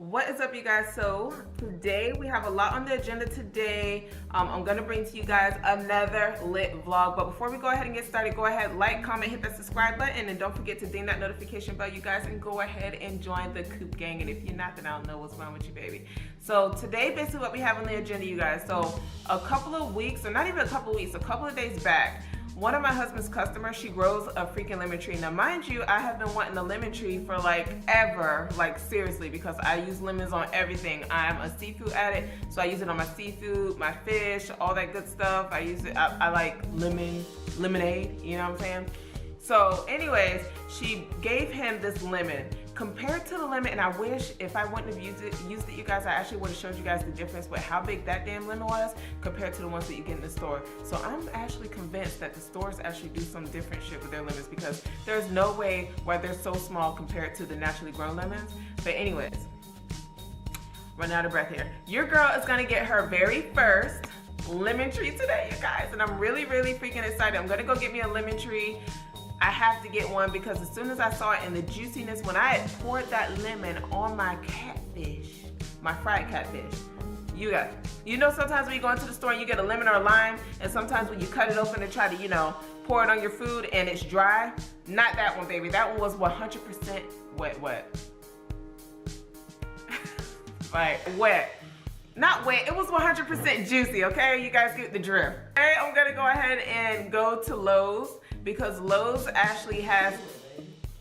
What is up, you guys? So today we have a lot on the agenda today. I'm gonna bring to you guys another lit vlog, but before we go ahead and get started, go ahead, like, comment, hit that subscribe button, and don't forget to ding that notification bell, you guys, and go ahead and join the Coop gang. And if you're not, then I don't know what's wrong with you, baby. So today, basically what we have on the agenda, you guys. So a couple of weeks, or not even a couple of weeks, a couple of days back, one of my husband's customers, she grows a freaking lemon tree. Now, mind you, I have been wanting a lemon tree for like ever, like seriously, because I use lemons on everything. I'm a seafood addict, so I use it on my seafood, my fish, all that good stuff. I use it, I like lemonade, you know what I'm saying? So anyways, she gave him this lemon. Compared to the lemon, and I wish if I wouldn't have used it, you guys, I actually would have showed you guys the difference with how big that damn lemon was compared to the ones that you get in the store. So I'm actually convinced that the stores actually do some different shit with their lemons, because there's no way why they're so small compared to the naturally grown lemons. But anyways, running out of breath here. Your girl is gonna get her very first lemon tree today, you guys, and I'm really freaking excited. I'm gonna go get me a lemon tree. I have to get one because as soon as I saw it and the juiciness, when I had poured that lemon on my catfish, my fried catfish, you know sometimes when you go into the store and you get a lemon or a lime, and sometimes when you cut it open and try to, you know, pour it on your food and it's dry, not that one, baby. That one was 100% wet. Like wet. Not wet, it was 100% juicy, okay? You guys get the drift. Okay, I'm gonna go ahead and go to Lowe's, because Lowe's actually has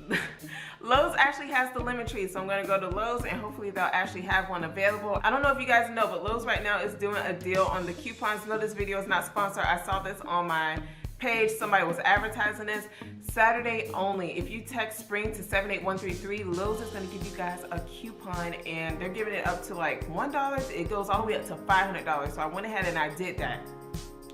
the lemon tree. So I'm gonna go to Lowe's and hopefully they'll actually have one available. I don't know if you guys know, but Lowe's right now is doing a deal on the coupons. No, this video is not sponsored. I saw this on my page. Somebody was advertising this. Saturday only. If you text spring to 78133, Lowe's is gonna give you guys a coupon, and they're giving it up to like $1. It goes all the way up to $500. So I went ahead and I did that,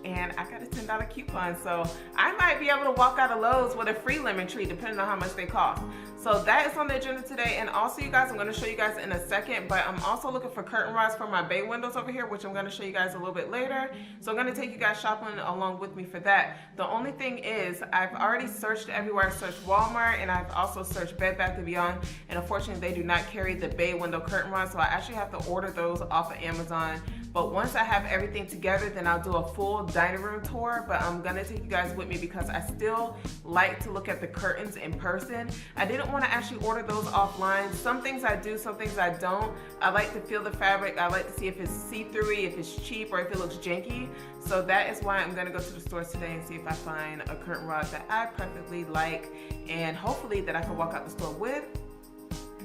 and I got a $10 coupon. So I might be able to walk out of Lowe's with a free lemon tree, depending on how much they cost. So that is on the agenda today. And also, you guys, I'm going to show you guys in a second, but I'm also looking for curtain rods for my bay windows over here, which I'm going to show you guys a little bit later. So I'm going to take you guys shopping along with me for that. The only thing is, I've already searched everywhere. I searched Walmart, and I've also searched Bed Bath & Beyond, and unfortunately they do not carry the bay window curtain rods, so I actually have to order those off of Amazon. But once I have everything together, then I'll do a full dining room tour. But I'm gonna take you guys with me because I still like to look at the curtains in person. I didn't want to actually order those offline. Some things I do, some things I don't. I like to feel the fabric. I like to see if it's see-through, if it's cheap, or if it looks janky. So that is why I'm gonna go to the stores today and see if I find a curtain rod that I perfectly like, and hopefully that I can walk out the store with.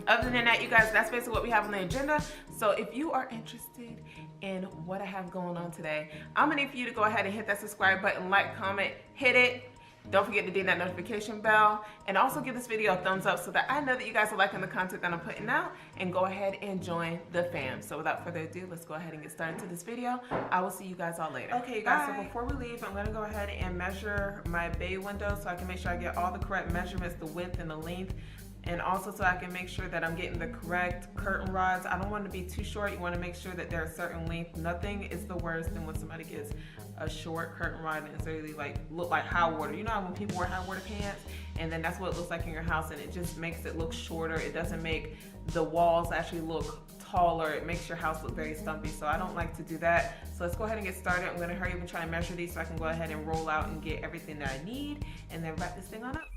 Other than that, you guys, that's basically what we have on the agenda. So if you are interested in what I have going on today, I'm gonna need for you to go ahead and hit that subscribe button, like, comment, hit it. Don't forget to ding that notification bell, and also give this video a thumbs up so that I know that you guys are liking the content that I'm putting out, and go ahead and join the fam. So without further ado, let's go ahead and get started to this video. I will see you guys all later. Okay, you guys, so before we leave, I'm gonna go ahead and measure my bay window so I can make sure I get all the correct measurements, the width and the length, and also so I can make sure that I'm getting the correct curtain rods. I don't want to be too short. You want to make sure that they're a certain length. Nothing is the worst than when somebody gets a short curtain rod and it's really like look like high water. You know how when people wear high water pants and then that's what it looks like in your house, and it just makes it look shorter. It doesn't make the walls actually look taller. It makes your house look very stumpy, so I don't like to do that. So let's go ahead and get started. I'm going to hurry up and try and measure these so I can go ahead and roll out and get everything that I need, and then wrap this thing on up.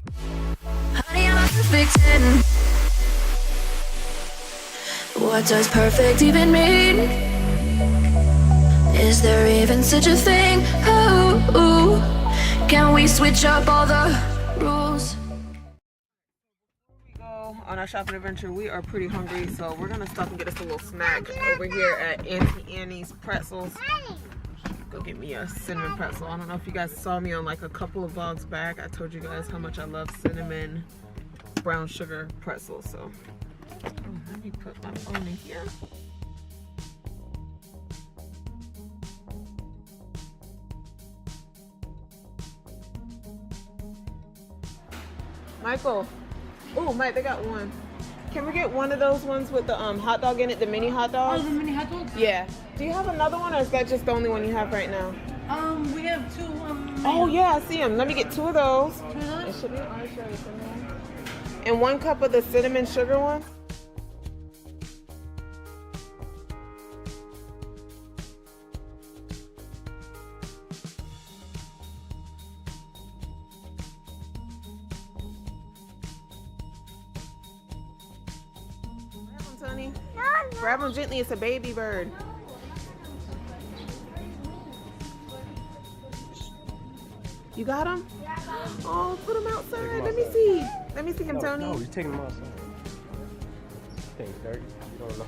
Honey, I'm a perfect 10. What does perfect even mean? Is there even such a thing? Ooh, can we switch up all the rules? On our shopping adventure, we are pretty hungry, so we're gonna stop and get us a little snack over here at Auntie Annie's Pretzels. Go get me a cinnamon pretzel. I don't know if you guys saw me on like a couple of vlogs back. I told you guys how much I love cinnamon brown sugar pretzels. So let me put my phone in here. Michael. Oh, Mike, they got one. Can we get one of those ones with the hot dog in it, the mini hot dogs? Oh, the mini hot dogs? Yeah. Do you have another one, or is that just the only one you have right now? We have two. Oh, yeah, I see them. Let me get two of those. Two of those? It should be orange sugar cinnamon. And 1 cup of the cinnamon sugar one. Tony. Grab him gently. It's a baby bird. You got him? Oh, put him outside. Let me see. Let me see him, Tony. No, you're taking him outside. Thing's dirty. You don't know.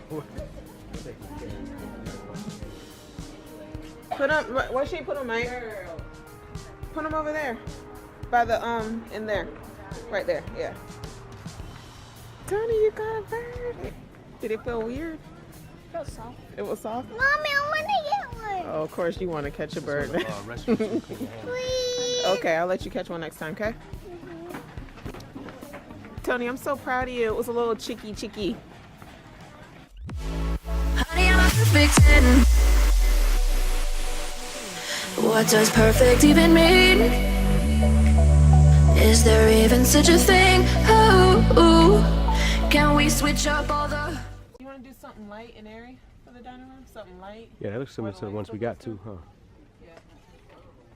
Put him. Where should you put him, Mike? Put him over there. By the in there. Right there. Yeah. Tony, you got a bird. Did it feel weird? It was soft. It was soft? Mommy, I want to get one. Oh, of course you want to catch a bird. Please. Okay, I'll let you catch one next time, okay? Tony, I'm so proud of you. It was a little chicky. Honey, I'm a perfect 10. What does perfect even mean? Is there even such a thing? Ooh, can we switch up all the... You want to do something light and airy for the dining room? Something light? Yeah, that looks similar to the ones we got too, huh? Yeah.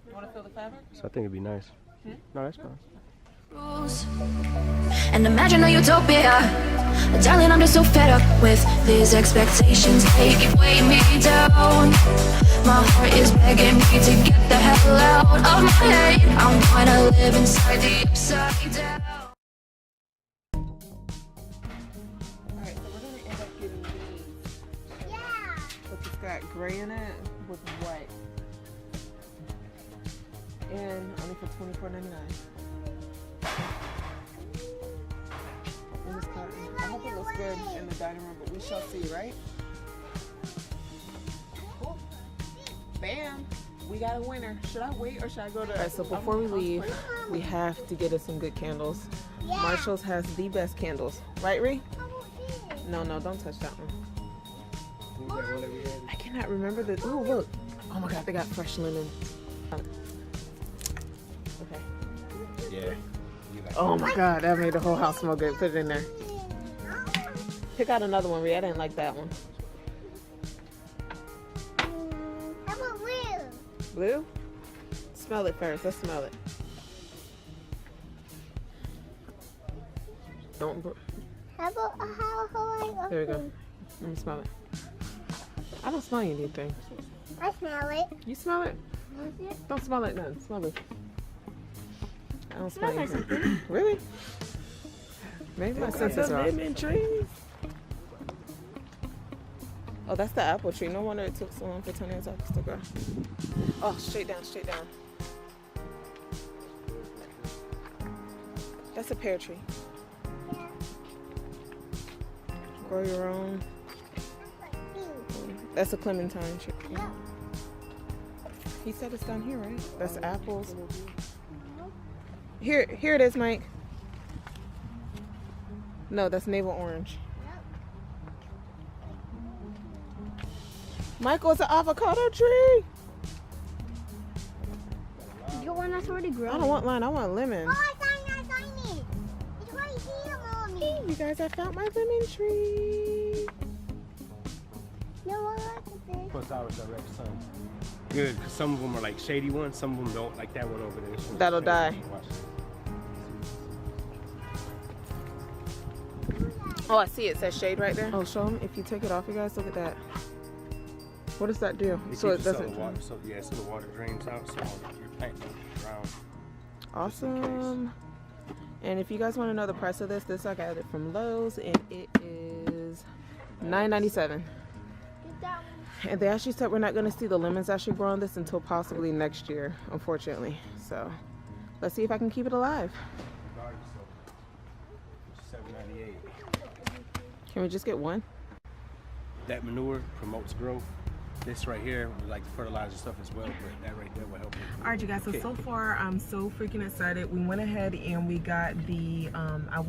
You want to feel the fabric? So I think it'd be nice. No, that's fine. rules and imagine a utopia. Darling, I'm just so fed up with these expectations. They keep weighing me down. My heart is begging me to get the hell out of my head. I'm gonna live inside the upside down. Alright, so we're gonna end up getting these. Yeah. But it's got gray in it with white. And only for $24.99. And it's cotton. I hope it looks good in the dining room, but we shall see, right? Cool. Bam! We got a winner. Should I wait or should I go to... Alright, so before we leave, we have to get us some good candles. Yeah. Marshalls has the best candles. Right, Ree? No, don't touch that one. I cannot remember the... Ooh, look. Oh my god, they got fresh linen. Okay. Yeah. Oh my god, that made the whole house smell good. Put it in there. Pick out another one, Rhea. I didn't like that one. How about blue? Blue? Smell it first. Let's smell it. Don't. How about how There we go. Let me smell it. I don't smell anything. I smell it. You smell it? Don't smell it none. Smell it. I don't smell anything. Really? Maybe my senses are off. Lemon trees. Oh, that's the apple tree. No wonder it took so long for Tony's apples to grow. Oh, straight down. That's a pear tree. Grow your own. That's a clementine tree. Yeah. He said it's down here, right? That's apples. Here it is, Mike. No, that's navel orange. Michael, it's an avocado tree. You want that's already grown? I don't want lime. I want lemon. Oh, I found it. It's right here, Mommy. You guys, I found my lemon tree. No one likes it. Plus ours direct sun. Good, because some of them are like shady ones. Some of them don't, like that one over there. This one's That'll shady. die. Watch. Oh, I see it says shade right there. Oh, show them. If you take it off, you guys, look at that. What does that do? It So it keeps the doesn't. water, so yeah, so the water drains out, so your plant goes around. Awesome. And if you guys want to know the price of this I got it from Lowe's, and it is $9.97. And they actually said we're not going to see the lemons actually grow on this until possibly next year, unfortunately. So let's see if I can keep it alive. $7.98. Can we just get one? That manure promotes growth. This right here, we like the fertilizer stuff as well, but that right there will help. Alright, you guys, so far I'm so freaking excited. We went ahead and we got the I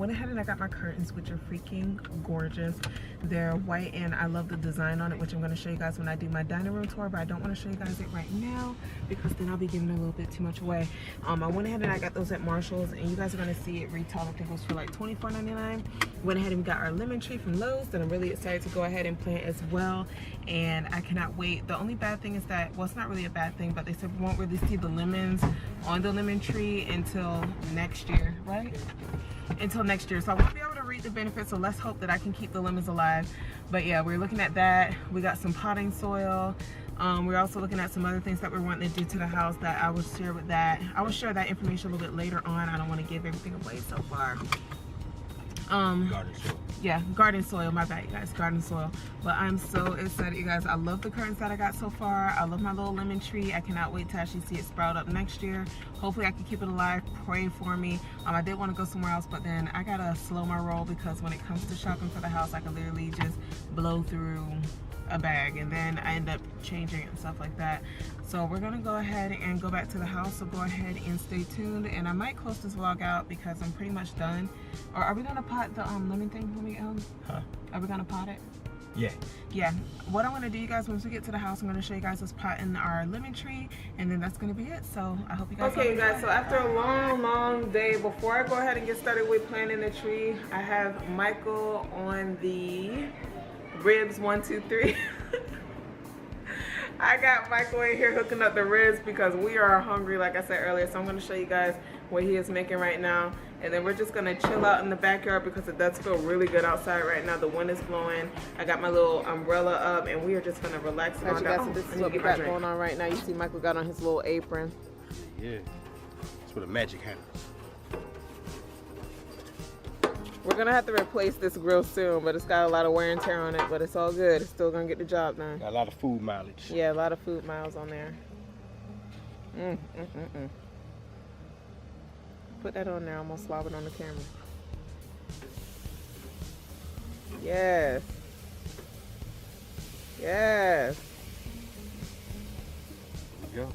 got my curtains, which are freaking gorgeous. They're white and I love the design on it, which I'm going to show you guys when I do my dining room tour, but I don't want to show you guys it right now because then I'll be giving a little bit too much away. I went ahead and I got those at Marshalls, and you guys are going to see it retail. I think it was for like $24.99. Went ahead and we got our lemon tree from Lowe's that I'm really excited to go ahead and plant as well, and I cannot wait. The only bad thing is that, well, it's not really a bad thing, but they said we won't really see the lemons on the lemon tree until next year, right? Until next year. So I won't be able to reach reap the benefits, so let's hope that I can keep the lemons alive. But yeah, we're looking at that. We got some potting soil. We're also looking at some other things that we're wanting to do to the house that I will share with that. I will share that information a little bit later on. I don't want to give everything away so far. Garden soil. Yeah, garden soil, my bad, you guys, garden soil. But I'm so excited, you guys. I love the curtains that I got so far. I love my little lemon tree. I cannot wait to actually see it sprout up next year. Hopefully I can keep it alive. Pray for me. I did want to go somewhere else, but then I gotta slow my roll, because when it comes to shopping for the house, I can literally just blow through a bag and then I end up changing it and stuff like that. So we're gonna go ahead and go back to the house, so go ahead and stay tuned. And I might close this vlog out because I'm pretty much done. Or are we gonna pot the lemon thing when we are we gonna pot it? Yeah, what I'm gonna do, you guys, once we get to the house, I'm gonna show you guys us potting our lemon tree, and then that's gonna be it. So I hope you guys okay, you guys, so after a long day, before I go ahead and get started with planting the tree, I have Michael on the ribs 1, 2, 3. I got Michael in here hooking up the ribs because we are hungry, like I said earlier. So I'm going to show you guys what he is making right now, and then we're just going to chill out in the backyard because it does feel really good outside right now. The wind is blowing. I got my little umbrella up, and we are just going to relax. So this is what we got going on right now. You see Michael got on his little apron. Yeah, that's what a magic happens. We're gonna have to replace this grill soon, but it's got a lot of wear and tear on it, but it's all good. It's still gonna get the job done. Got a lot of food mileage. Yeah, a lot of food miles on there. Put that on there, I'm gonna slob it on the camera. Yes. Yes. There you go.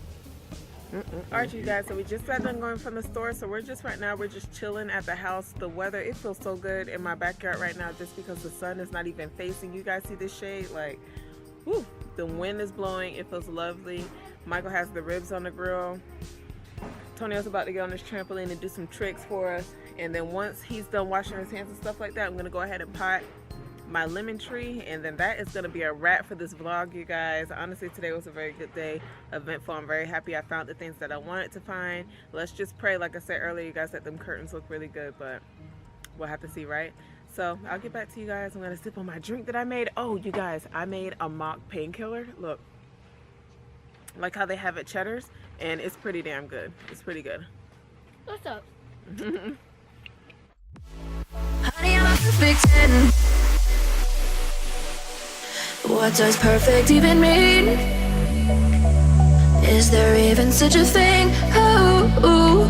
Alright, you guys, so we just got done going from the store, so we're just chilling at the house. The weather, it feels so good in my backyard right now just because the sun is not even facing. You guys see this shade? Like, whew, the wind is blowing. It feels lovely. Michael has the ribs on the grill. Tonio's about to get on this trampoline and do some tricks for us, and then once he's done washing his hands and stuff like that, I'm gonna go ahead and pot my lemon tree, and then that is gonna be a wrap for this vlog, you guys. Honestly, today was a very good day, eventful. I'm very happy I found the things that I wanted to find. Let's just pray, like I said earlier, you guys, that them curtains look really good, but we'll have to see, right? So I'll get back to you guys. I'm gonna sip on my drink that I made. Oh, you guys, I made a mock painkiller. Look, like how they have at Cheddar's, and it's pretty damn good. It's pretty good. What's up? Honey, I'm a perfect 10. What does perfect even mean? Is there even such a thing? Ooh,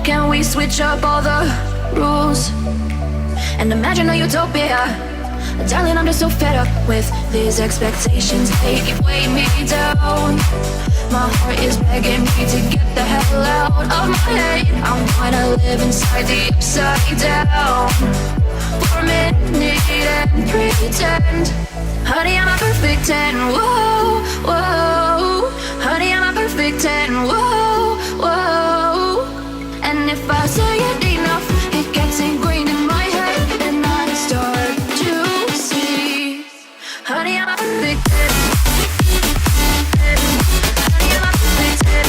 can we switch up all the rules and imagine a utopia? Darling, I'm just so fed up with these expectations. They weigh me down. My heart is begging me to get the hell out of my head. I wanna live inside the upside down for a minute and pretend. Honey, I'm a perfect 10, whoa, whoa. Honey, I'm a perfect 10, whoa, whoa. And if I say it enough, it gets ingrained in my head, and I start to see. Honey, I'm a perfect 10. Honey, I'm a perfect 10.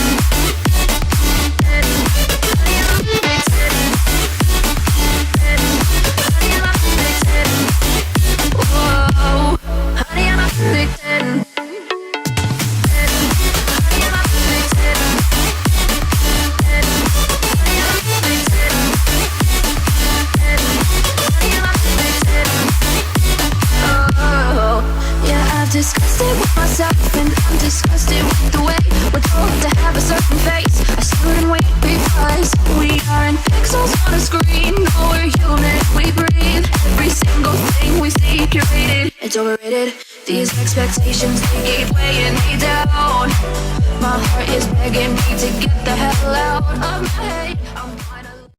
Honey, I'm a perfect 10. Honey, I'm a perfect 10. Whoa. Honey, I'm a perfect 10. Honey, I'm a perfect 10. Honey, I'm a perfect 10. Honey, I'm a perfect 10. Oh, yeah, I've discussed it with myself, and I'm disgusted with the way we're told to have a certain face. I stood and wait because we aren't pixels on a screen. No, we're human, we breathe. Every single thing we see curated. It's overrated. These expectations, they keep weighing me down. My heart is begging me to get the hell out of my head.